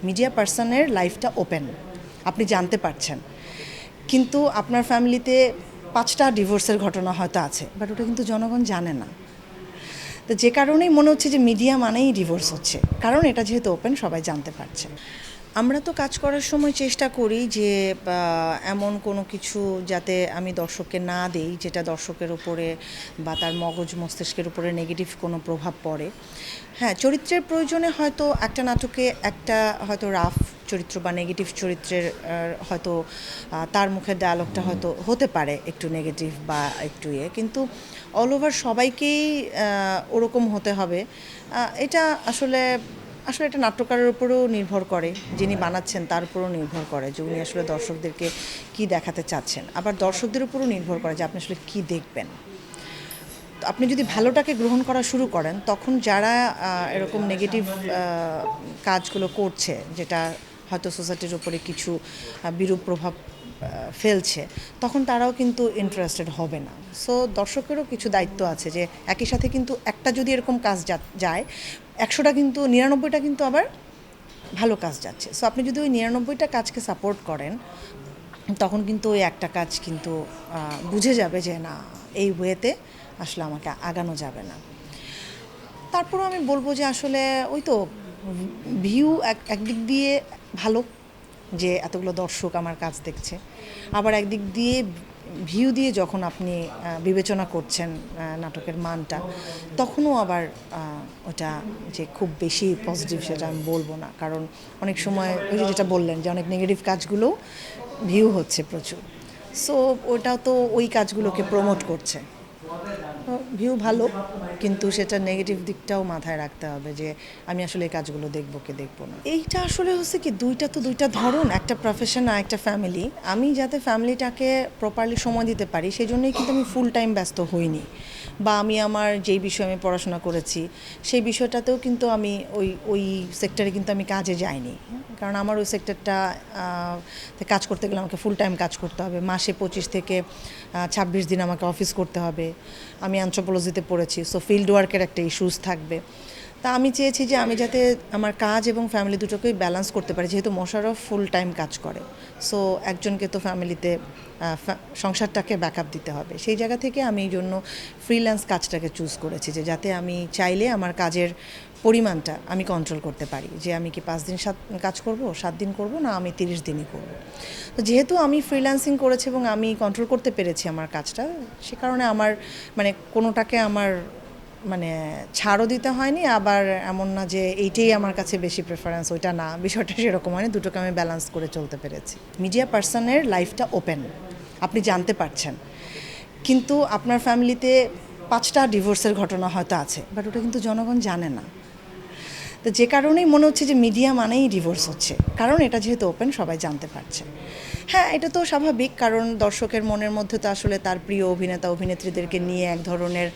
Media পার্সনের লাইফটা open, আপনি জানতে পারছেন, কিন্তু আপনার ফ্যামিলিতে 5টা ডিভোর্সের ঘটনা হয়তো আছে, বাট ওটা কিন্তু জনগণ জানে না। তো যে কারণেই মনে হচ্ছে যে মিডিয়া মানেই ডিভোর্স হচ্ছে, কারণ এটা যেহেতু ওপেন সবাই জানতে পারছে। আমরা তো কাজ করার সময় চেষ্টা করি যে এমন কোনো কিছু যাতে আমি দর্শককে না দেই যেটা দর্শকের উপরে বা তার মগজ মস্তিষ্কের উপরে নেগেটিভ কোনো প্রভাব পড়ে। হ্যাঁ, চরিত্রের প্রয়োজনে হয়তো একটা নাটকে একটা হয়তো রাফ চরিত্র বা নেগেটিভ চরিত্রের হয়তো তার মুখের ডায়ালগটা হয়তো হতে পারে একটু নেগেটিভ বা একটু কিন্তু অল ওভার সবাইকেই ওরকম হতে হবে এটা আসলে আসলে এটা নাট্যকারের উপরেও নির্ভর করে, যিনি বানাচ্ছেন তার উপরেও নির্ভর করে যে উনি আসলে দর্শকদেরকে কি দেখাতে চাচ্ছেন, আবার দর্শকদের উপরও নির্ভর করে যে আপনি আসলে কী দেখবেন। আপনি যদি ভালোটাকে গ্রহণ করা শুরু করেন তখন যারা এরকম নেগেটিভ কাজগুলো করছে যেটা হয়তো সোসাইটির উপরে কিছু বিরূপ প্রভাব ফেলছে, তখন তারাও কিন্তু ইন্টারেস্টেড হবে না। সো দর্শকেরও কিছু দায়িত্ব আছে যে একই সাথে কিন্তু একটা যদি এরকম কাজ যায় 100টা কিন্তু 99টা কিন্তু আবার ভালো কাজ যাচ্ছে। সো আপনি যদি ওই 99টা কাজকে সাপোর্ট করেন তখন কিন্তু ওই একটা কাজ কিন্তু বুঝে যাবে যে না, এই ওয়েতে আসলে আমাকে আগানো যাবে না। তারপরেও আমি বলবো যে আসলে ওই তো ভিউ একদিক দিয়ে ভালো যে এতগুলো দর্শক আমার কাজ দেখছে, আবার একদিক দিয়ে ভিউ দিয়ে যখন আপনি বিবেচনা করছেন নাটকের মানটা, তখনও আবার ওটা যে খুব বেশি পজিটিভ সেটা আমি বলবো না, কারণ অনেক সময় ওই যে যেটা বললেন যে অনেক নেগেটিভ কাজগুলো ভিউ হচ্ছে প্রচুর, সো ওটাও তো ওই কাজগুলোকে প্রমোট করছে। ভিউ ভালো, কিন্তু সেটা নেগেটিভ দিকটাও মাথায় রাখতে হবে যে আমি আসলে এই কাজগুলো দেখবো কি দেখবো না। এইটা আসলে হচ্ছে কি দুইটা ধরন, একটা প্রফেশন আর একটা ফ্যামিলি। আমি যাতে ফ্যামিলিটাকে প্রপারলি সময় দিতে পারি সেই জন্যই কিন্তু আমি ফুল টাইম ব্যস্ত হইনি, বা আমি আমার যেই বিষয়ে আমি পড়াশোনা করেছি সেই বিষয়টাতেও কিন্তু আমি ওই সেক্টরে কিন্তু আমি কাজে যাইনি, কারণ আমার ওই সেক্টরটা কাজ করতে গেলে আমাকে ফুল টাইম কাজ করতে হবে, মাসে 25 থেকে 26 দিন আমাকে অফিস করতে হবে। আমি অ্যানথ্রোপোলজিতে পড়েছি, সো ফিল্ড ওয়ার্কের একটা ইস্যুস থাকবে। তা আমি চেয়েছি যে আমি যাতে আমার কাজ এবং ফ্যামিলি দুটোকেই ব্যালেন্স করতে পারি, যেহেতু মোশাররফ ফুল টাইম কাজ করে, সো একজনকে তো ফ্যামিলিতে সংসারটাকে ব্যাকআপ দিতে হবে। সেই জায়গা থেকে আমি এই জন্য ফ্রিল্যান্স কাজটাকে চুজ করেছি, যে যাতে আমি চাইলে আমার কাজের পরিমাণটা আমি কন্ট্রোল করতে পারি, যে আমি কি 5 দিন কাজ করব, 7 দিন করব, না আমি 30 দিনই করব। তো যেহেতু আমি ফ্রিল্যান্সিং করেছি এবং আমি কন্ট্রোল করতে পেরেছি আমার কাজটা, সে কারণে আমার মানে কোনোটাকে আমার মানে ছাড়ও দিতে হয়নি, আবার এমন না যে এইটাই আমার কাছে বেশি প্রেফারেন্স, ওইটা না, বিষয়টা সেরকম হয়নি, দুটোকে আমি ব্যালেন্স করে চলতে পেরেছি। মিডিয়া পার্সনের লাইফটা ওপেন, আপনি জানতে পারছেন, কিন্তু আপনার ফ্যামিলিতে 5টা ডিভোর্সের ঘটনা হয়তো আছে, বাট ওটা কিন্তু জনগণ জানে না। তো যে কারণেই মনে হচ্ছে যে মিডিয়া মানেই ডিভোর্স হচ্ছে, কারণ এটা যেহেতু ওপেন সবাই জানতে পারছে। হ্যাঁ, এটা তো স্বাভাবিক, কারণ দর্শকের মনের মধ্যে তো আসলে তার প্রিয় অভিনেতা অভিনেত্রীদেরকে নিয়ে এক ধরনের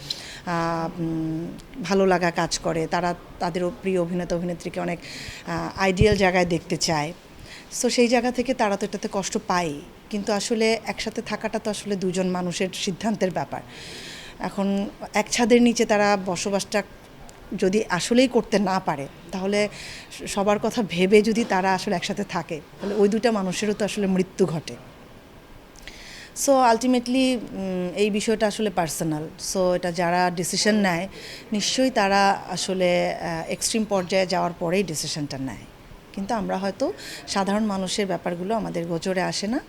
ভালো লাগা কাজ করে, তারা তাদের প্রিয় অভিনেতা অভিনেত্রীকে অনেক আইডিয়াল জায়গায় দেখতে চায়। সো সেই জায়গা থেকে তারা তো এটাতে কষ্ট পায়, কিন্তু আসলে একসাথে থাকাটা তো আসলে দুজন মানুষের সিদ্ধান্তের ব্যাপার। এখন এক ছাদের নিচে তারা বসবাসটা যদি আসলেই করতে না পারে, তাহলে সবার কথা ভেবে যদি তারা আসলে একসাথে থাকে, তাহলে ওই দুটা মানুষেরও তো আসলে মৃত্যু ঘটে। সো আলটিমেটলি এই বিষয়টা আসলে পার্সোনাল, সো এটা যারা ডিসিশন নেয় নিশ্চয়ই তারা আসলে এক্সট্রিম পর্যায়ে যাওয়ার পরেই ডিসিশনটা নেয়, কিন্তু আমরা হয়তো সাধারণ মানুষের ব্যাপারগুলো আমাদের গোচরে আসে না,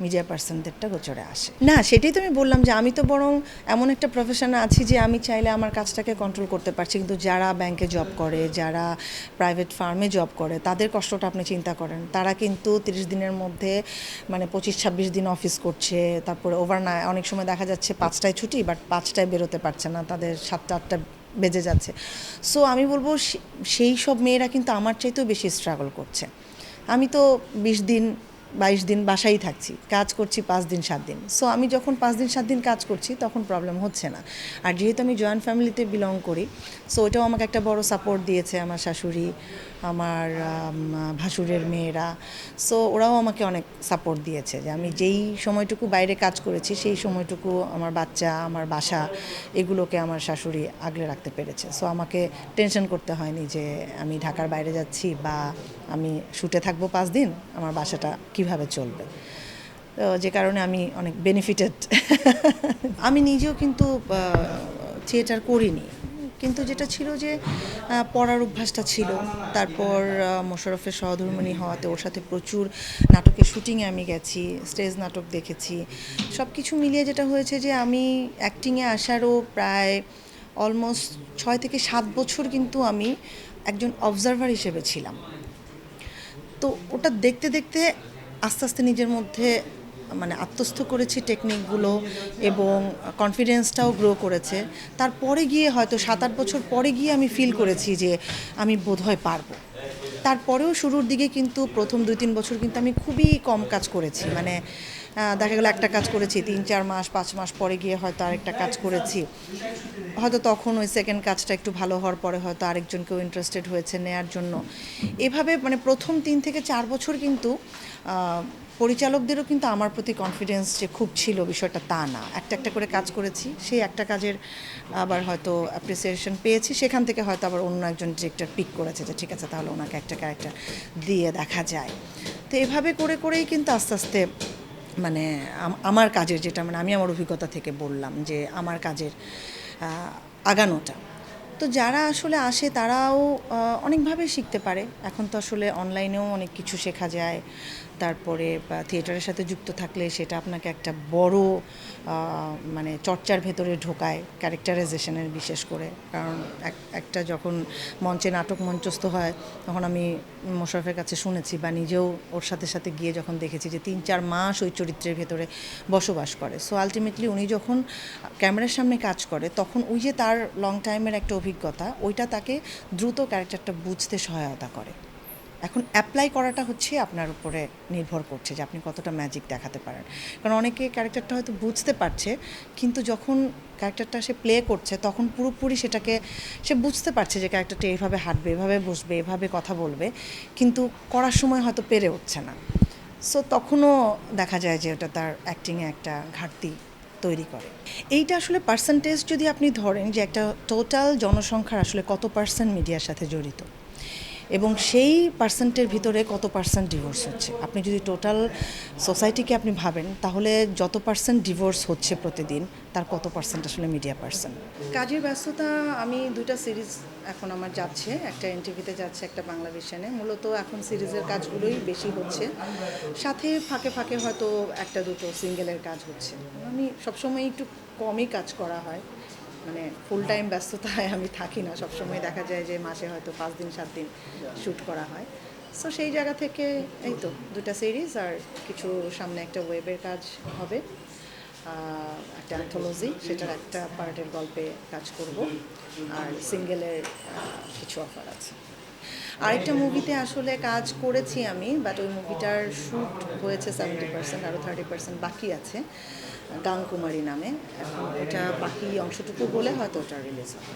মিডিয়া পার্সনদেরটা গোচরে আসে না। সেটাই তো আমি বললাম যে আমি তো বরং এমন একটা প্রফেশনে আছি যে আমি চাইলে আমার কাজটাকে কন্ট্রোল করতে পারছি, কিন্তু যারা ব্যাংকে জব করে, যারা প্রাইভেট ফার্মে জব করে, তাদের কষ্টটা আপনি চিন্তা করেন, তারা কিন্তু 30 দিনের মধ্যে মানে 25-26 দিন অফিস করছে, তারপরে ওভারনাইট, অনেক সময় দেখা যাচ্ছে 5টায় ছুটি, বাট 5টায় বেরোতে পারছে না, তাদের 7টা-8টা বেজে যাচ্ছে। সো আমি বলবো সেই সব মেয়েরা কিন্তু আমার চাইতেও বেশি স্ট্রাগল করছে। আমি তো 20 দিন 22 দিন বাসায় থাকছি, কাজ করছি 5 দিন 7 দিন। সো আমি যখন 5 দিন 7 দিন কাজ করছি তখন প্রবলেম হচ্ছে না। আর যেহেতু আমি জয়েন্ট ফ্যামিলিতে বিলং করি, সো ওইটাও আমাকে একটা বড় সাপোর্ট দিয়েছে আমার শাশুড়ি, আমার ভাসুরের মেয়েরা। সো ওরাও আমাকে অনেক সাপোর্ট দিয়েছে যে আমি যেই সময়টুকু বাইরে কাজ করেছি সেই সময়টুকু আমার বাচ্চা, আমার বাসা, এগুলোকে আমার শাশুড়ি আগলে রাখতে পেরেছে। সো আমাকে টেনশন করতে হয়নি যে আমি ঢাকার বাইরে যাচ্ছি বা আমি শুটে থাকবো 5 দিন, আমার বাসাটা কিভাবে চলবে। তো যে কারণে আমি অনেক বেনিফিটেড। আমি নিজেও কিন্তু থিয়েটার করিনি, কিন্তু যেটা ছিল যে পড়ার অভ্যাসটা ছিল। তারপর মোশাররফের সহধর্মিণী হওয়াতে ওর সাথে প্রচুর নাটকের শুটিংয়ে আমি গেছি, স্টেজ নাটক দেখেছি। সব কিছু মিলিয়ে যেটা হয়েছে যে আমি অ্যাক্টিংয়ে আসারও প্রায় অলমোস্ট 6 থেকে 7 বছর কিন্তু আমি একজন অবজারভার হিসেবে ছিলাম। তো ওটা দেখতে দেখতে আস্তে আস্তে নিজের মধ্যে মানে আত্মস্থ করেছি টেকনিকগুলো, এবং কনফিডেন্সটাও গ্রো করেছে। তারপরে গিয়ে হয়তো 7-8 বছর পরে গিয়ে আমি ফিল করেছি যে আমি বোধহয় পারবো। তারপরেও শুরুর দিকে কিন্তু প্রথম 2-3 বছর কিন্তু আমি খুবই কম কাজ করেছি। মানে দেখা গেলো একটা কাজ করেছি 3-4 মাস, 5 মাস পরে গিয়ে হয়তো আরেকটা কাজ করেছি। হয়তো তখন ওই সেকেন্ড কাজটা একটু ভালো হওয়ার পরে হয়তো আরেকজনকেও ইন্টারেস্টেড হয়েছে নেয়ার জন্য। এভাবে মানে প্রথম 3 থেকে 4 বছর কিন্তু পরিচালকদেরও কিন্তু আমার প্রতি কনফিডেন্স যে খুব ছিল বিষয়টা তা না। একটা একটা করে কাজ করেছি, সেই একটা কাজের আবার হয়তো অ্যাপ্রিসিয়েশন পেয়েছি, সেখান থেকে হয়তো আবার অন্য একজন ডিরেক্টর পিক করেছে যে ঠিক আছে তাহলে ওনাকে একটা ক্যারেক্টার দিয়ে দেখা যায়। তো এভাবে করে করেই কিন্তু আস্তে আস্তে মানে আমার কাজের যেটা মানে আমি আমার অভিজ্ঞতা থেকে বললাম যে আমার কাজের আগানোটা। তো যারা আসলে আসে তারাও অনেকভাবে শিখতে পারে। এখন তো আসলে অনলাইনেও অনেক কিছু শেখা যায়। তারপরে থিয়েটারের সাথে যুক্ত থাকলে সেটা আপনাকে একটা বড় মানে চর্চার ভেতরে ঢোকায়, ক্যারেক্টারাইজেশনের বিশেষ করে। কারণ একটা যখন মঞ্চে নাটক মঞ্চস্থ হয় তখন আমি মোশাররফের কাছে শুনেছি বা নিজেও ওর সাথে সাথে গিয়ে যখন দেখেছি যে 3-4 মাস ওই চরিত্রের ভেতরে বসবাস করে। সো আলটিমেটলি উনি যখন ক্যামেরার সামনে কাজ করে তখন ওই যে তার লং টাইমের একটা অভিজ্ঞতা, ওইটা তাকে দ্রুত ক্যারেক্টারটা বুঝতে সহায়তা করে। এখন অ্যাপ্লাই করাটা হচ্ছে আপনার উপরে নির্ভর করছে যে আপনি কতটা ম্যাজিক দেখাতে পারেন। কারণ অনেকে ক্যারেক্টারটা হয়তো বুঝতে পারছে, কিন্তু যখন ক্যারেক্টারটা সে প্লে করছে তখন পুরোপুরি সেটাকে সে বুঝতে পারছে যে ক্যারেক্টারটা এভাবে হাঁটবে, এভাবে বসবে, এভাবে কথা বলবে, কিন্তু করার সময় হয়তো পেরে উঠছে না। সো তখনও দেখা যায় যে ওটা তার অ্যাক্টিংয়ে একটা ঘাটতি তৈরি করে। এইটা আসলে পার্সেন্টেজ যদি আপনি ধরেন যে একটা টোটাল জনসংখ্যার আসলে কত পার্সেন্ট মিডিয়ার সাথে জড়িত, এবং সেই পার্সেন্টের ভিতরে কত পার্সেন্ট ডিভোর্স হচ্ছে। আপনি যদি টোটাল সোসাইটিকে আপনি ভাবেন তাহলে যত পার্সেন্ট ডিভোর্স হচ্ছে প্রতিদিন তার কত পার্সেন্ট আসলে মিডিয়া পার্সন। কাজের ব্যস্ততা, আমি 2টা সিরিজ এখন আমার যাচ্ছে, একটা এনটিভিতে যাচ্ছে, একটা বাংলাভিশনে। মূলত এখন সিরিজের কাজগুলোই বেশি হচ্ছে, সাথে ফাঁকে ফাঁকে হয়তো 1-2টো সিঙ্গেলের কাজ হচ্ছে। আমি সবসময় একটু কমই কাজ করা হয়, মানে ফুল টাইম ব্যস্ততায় আমি থাকি না। সবসময় দেখা যায় যে মাসে হয়তো 5 দিন 7 দিন শ্যুট করা হয়। সো সেই জায়গা থেকে এই তো 2টা সিরিজ আর কিছু সামনে একটা ওয়েবের কাজ হবে, একটা অ্যান্থোলজি, সেটার একটা পার্টের গল্পে কাজ করব, আর সিঙ্গেলের কিছু অফার আছে। আরেকটা মুভিতে আসলে কাজ করেছি আমি, বাট ওই মুভিটার শ্যুট হয়েছে 70%, আরও 30% বাকি আছে, গাংকুমারী নামে। এখন ওটা বাকি অংশটুকু বলে হয়তো ওটা রিলিজ হবে।